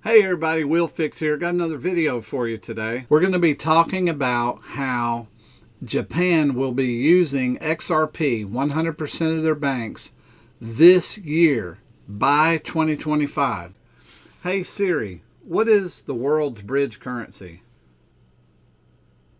Hey everybody, Will Fix here. Got another video for you today. We're going to be talking about how Japan will be using XRP, 100% of their banks, this year by 2025. Hey Siri, what is the world's bridge currency?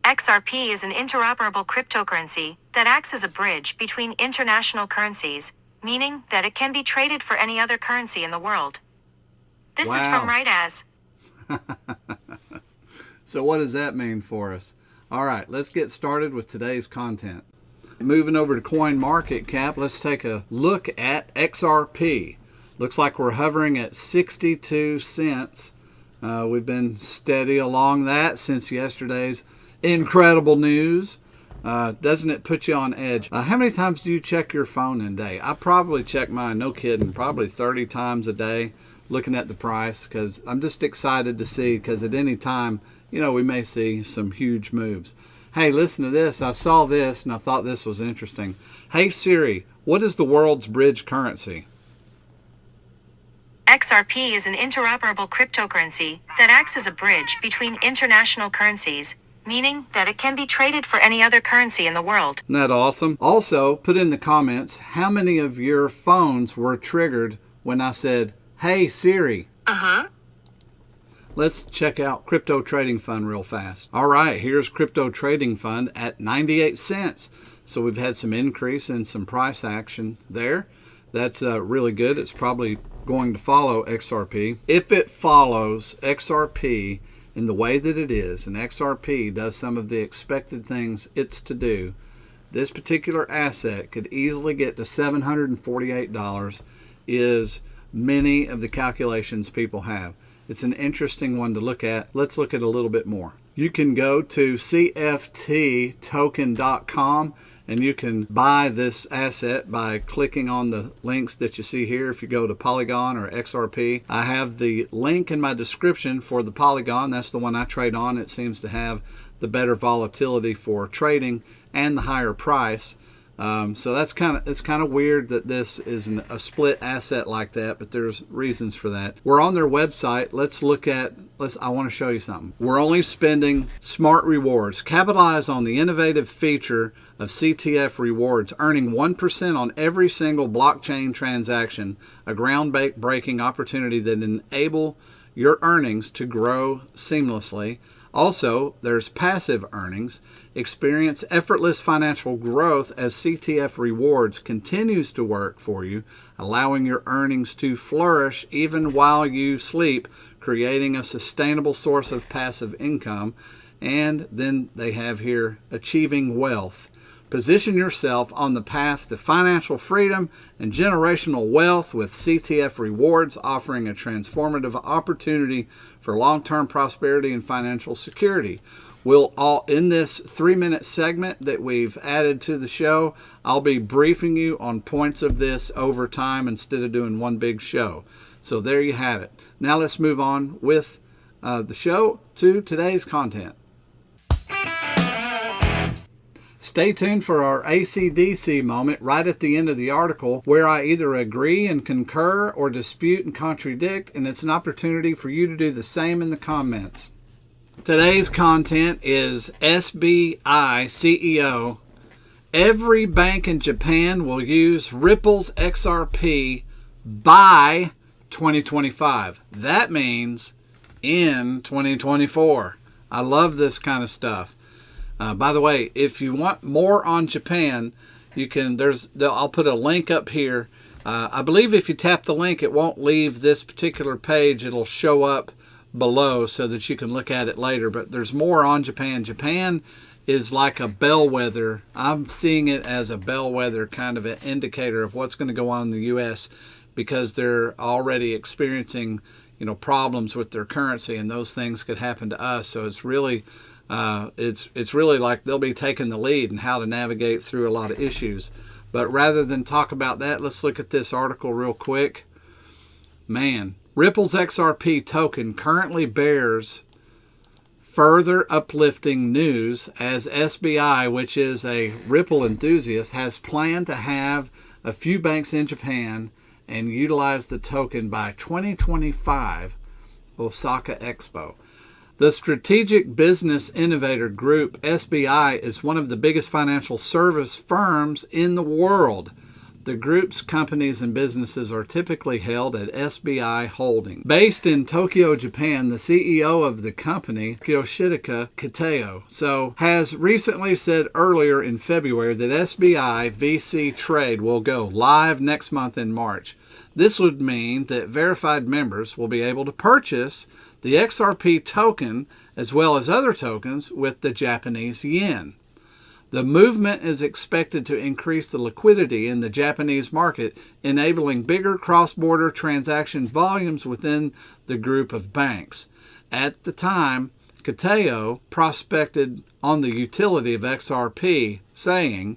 XRP is an interoperable cryptocurrency that acts as a bridge between international currencies, meaning that it can be traded for any other currency in the world. This is from Right As. So what does that mean for us? All right, let's get started with today's content. Moving over to CoinMarketCap, let's take a look at XRP. Looks like we're hovering at 62 cents. We've been steady along that since yesterday's incredible news. Doesn't it put you on edge? How many times do you check your phone in a day? I probably check mine, no kidding, probably 30 times a day, looking at the price, because I'm just excited to see, because at any time, you know, we may see some huge moves. Hey, listen to this. I saw this and I thought this was interesting. Hey Siri, what is the world's bridge currency? XRP is an interoperable cryptocurrency that acts as a bridge between international currencies, meaning that it can be traded for any other currency in the world. Isn't that awesome? Also, put in the comments how many of your phones were triggered when I said, "Hey Siri." Let's check out Crypto Trading Fund real fast. All right, here's Crypto Trading Fund at 98 cents. So we've had some increase in some price action there. That's really good. It's probably going to follow XRP. If it follows XRP in the way that it is, and XRP does some of the expected things it's to do, this particular asset could easily get to $748, is many of the calculations people have. It's an interesting one to look at. Let's look at a little bit more. You can go to cfttoken.com and you can buy this asset by clicking on the links that you see here. If you go to Polygon or XRP, I have the link in my description for the Polygon. That's the one I trade on. It seems to have the better volatility for trading and the higher price. So it's kind of weird that this is a split asset like that, but there's reasons for that. We're on their website. I want to show you something. We're only spending smart rewards. Capitalize on the innovative feature of CTF rewards, earning 1% on every single blockchain transaction, a groundbreaking opportunity that enable your earnings to grow seamlessly. Also, there's passive earnings. Experience effortless financial growth as CTF Rewards continues to work for you, allowing your earnings to flourish even while you sleep, creating a sustainable source of passive income. And then they have here achieving wealth. Position yourself on the path to financial freedom and generational wealth with CTF Rewards, offering a transformative opportunity for long-term prosperity and financial security. In this 3-minute segment that we've added to the show, I'll be briefing you on points of this over time instead of doing one big show. So there you have it. Now let's move on with the show to today's content. Stay tuned for our AC/DC moment right at the end of the article, where I either agree and concur or dispute and contradict, and it's an opportunity for you to do the same in the comments. Today's content is SBI CEO. Every bank in Japan will use Ripple's XRP by 2025. That means in 2024. I love this kind of stuff. By the way, if you want more on Japan, you can. I'll put a link up here. I believe if you tap the link, it won't leave this particular page. It'll show up below so that you can look at it later. But there's more on Japan. Japan is like a bellwether. I'm seeing it as a bellwether, kind of an indicator of what's going to go on in the U.S. because they're already experiencing, problems with their currency, and those things could happen to us. So it's really. It's really like they'll be taking the lead in how to navigate through a lot of issues. But rather than talk about that, let's look at this article real quick. Man, Ripple's XRP token currently bears further uplifting news as SBI, which is a Ripple enthusiast, has planned to have a few banks in Japan and utilize the token by 2025 Osaka Expo. The Strategic Business Innovator Group, SBI, is one of the biggest financial service firms in the world. The group's companies and businesses are typically held at SBI Holding. Based in Tokyo, Japan, the CEO of the company, Yoshitaka Kitao, has recently said earlier in February that SBI VC Trade will go live next month in March. This would mean that verified members will be able to purchase the XRP token as well as other tokens with the Japanese yen. The movement is expected to increase the liquidity in the Japanese market, enabling bigger cross-border transaction volumes within the group of banks. At the time, Kitao prospected on the utility of XRP, saying,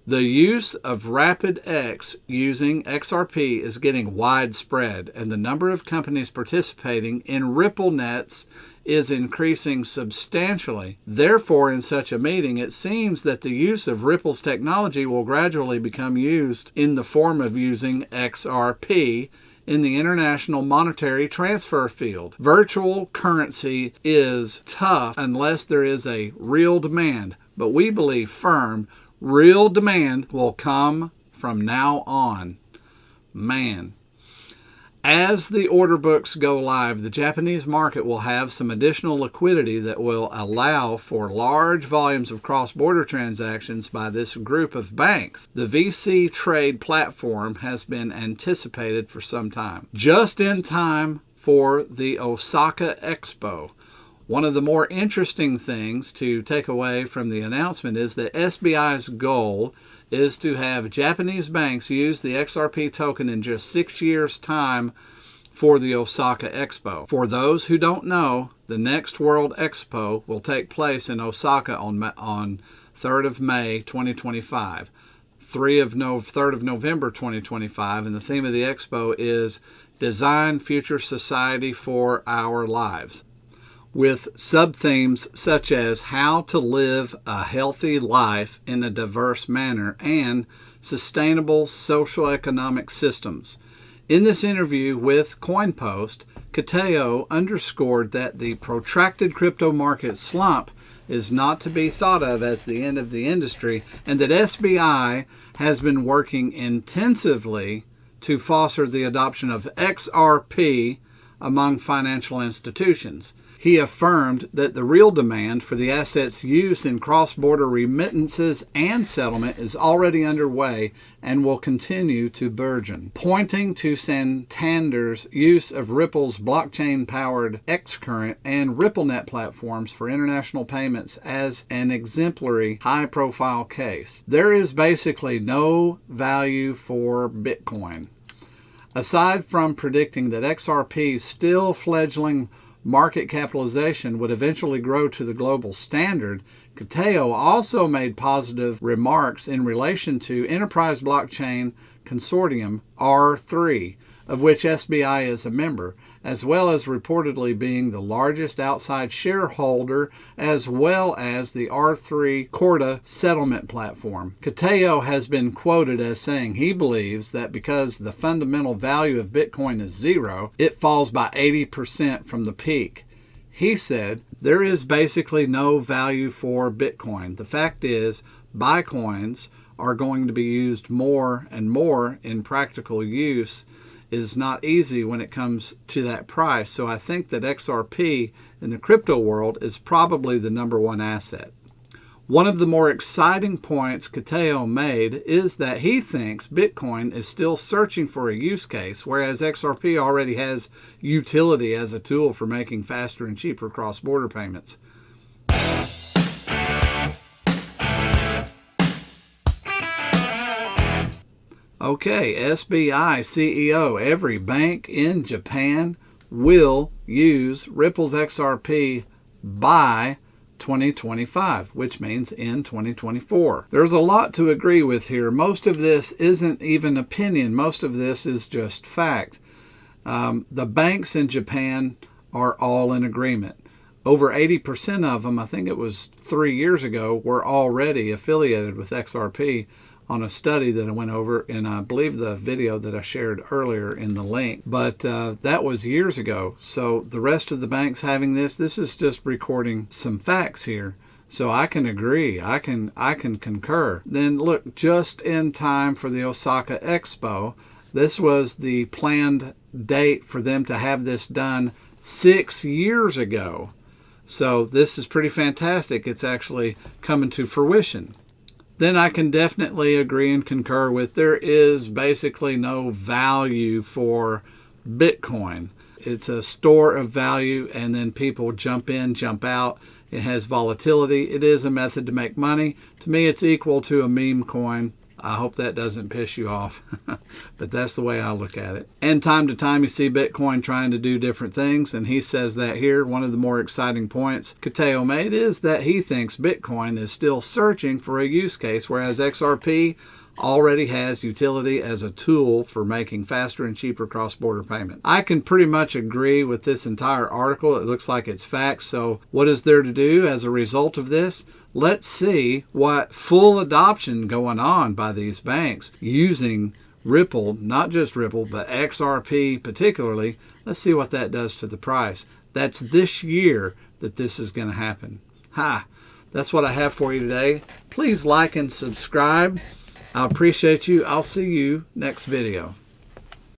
"The use of RapidX using XRP is getting widespread, and the number of companies participating in Ripple nets is increasing substantially. Therefore, in such a meeting, it seems that the use of Ripple's technology will gradually become used in the form of using XRP in the international monetary transfer field. Virtual currency is tough unless there is a real demand, but we believe firm real demand will come from now on." Man. As the order books go live, the Japanese market will have some additional liquidity that will allow for large volumes of cross-border transactions by this group of banks. The VC Trade platform has been anticipated for some time. Just in time for the Osaka Expo. One of the more interesting things to take away from the announcement is that SBI's goal is to have Japanese banks use the XRP token in just 6 years' time for the Osaka Expo. For those who don't know, the next World Expo will take place in Osaka on 3rd of May 2025, 3rd of November 2025, and the theme of the expo is Design Future Society for Our Lives, with sub-themes such as how to live a healthy life in a diverse manner and sustainable socio-economic systems. In this interview with CoinPost, Kitao underscored that the protracted crypto market slump is not to be thought of as the end of the industry, and that SBI has been working intensively to foster the adoption of XRP among financial institutions. He affirmed that the real demand for the asset's use in cross-border remittances and settlement is already underway and will continue to burgeon, pointing to Santander's use of Ripple's blockchain-powered Xcurrent and RippleNet platforms for international payments as an exemplary high-profile case. There is basically no value for Bitcoin. Aside from predicting that XRP's still fledgling market capitalization would eventually grow to the global standard, Kitao also made positive remarks in relation to Enterprise Blockchain Consortium R3, of which SBI is a member, as well as reportedly being the largest outside shareholder, as well as the R3 Corda settlement platform. Kitao has been quoted as saying he believes that because the fundamental value of Bitcoin is zero, it falls by 80% from the peak. He said, "There is basically no value for Bitcoin. The fact is, buy coins are going to be used more and more in practical use is not easy when it comes to that price. So I think that XRP in the crypto world is probably the number one asset." One of the more exciting points Kitao made is that he thinks Bitcoin is still searching for a use case, whereas XRP already has utility as a tool for making faster and cheaper cross-border payments. Okay, SBI CEO, every bank in Japan will use Ripple's XRP by 2025, which means in 2024. There's a lot to agree with here. Most of this isn't even opinion. Most of this is just fact. The banks in Japan are all in agreement. Over 80% of them, I think it was 3 years ago, were already affiliated with XRP on a study that I went over in, I believe, the video that I shared earlier in the link. But that was years ago. So the rest of the banks having this is just recording some facts here. So I can agree. I can concur. Then look, just in time for the Osaka Expo, this was the planned date for them to have this done 6 years ago. So this is pretty fantastic. It's actually coming to fruition. Then I can definitely agree and concur with there is basically no value for Bitcoin. It's a store of value, and then people jump in, jump out. It has volatility. It is a method to make money. To me, it's equal to a meme coin. I hope that doesn't piss you off, but that's the way I look at it. And time to time, you see Bitcoin trying to do different things, and he says that here. One of the more exciting points Kateo made is that he thinks Bitcoin is still searching for a use case, whereas XRP already has utility as a tool for making faster and cheaper cross-border payment. I can pretty much agree with this entire article. It looks like it's facts. So what is there to do as a result of this? Let's see what full adoption going on by these banks using Ripple, not just Ripple, but XRP particularly. Let's see what that does to the price. That's this year that this is going to happen. That's what I have for you today. Please like and subscribe. I appreciate you. I'll see you next video.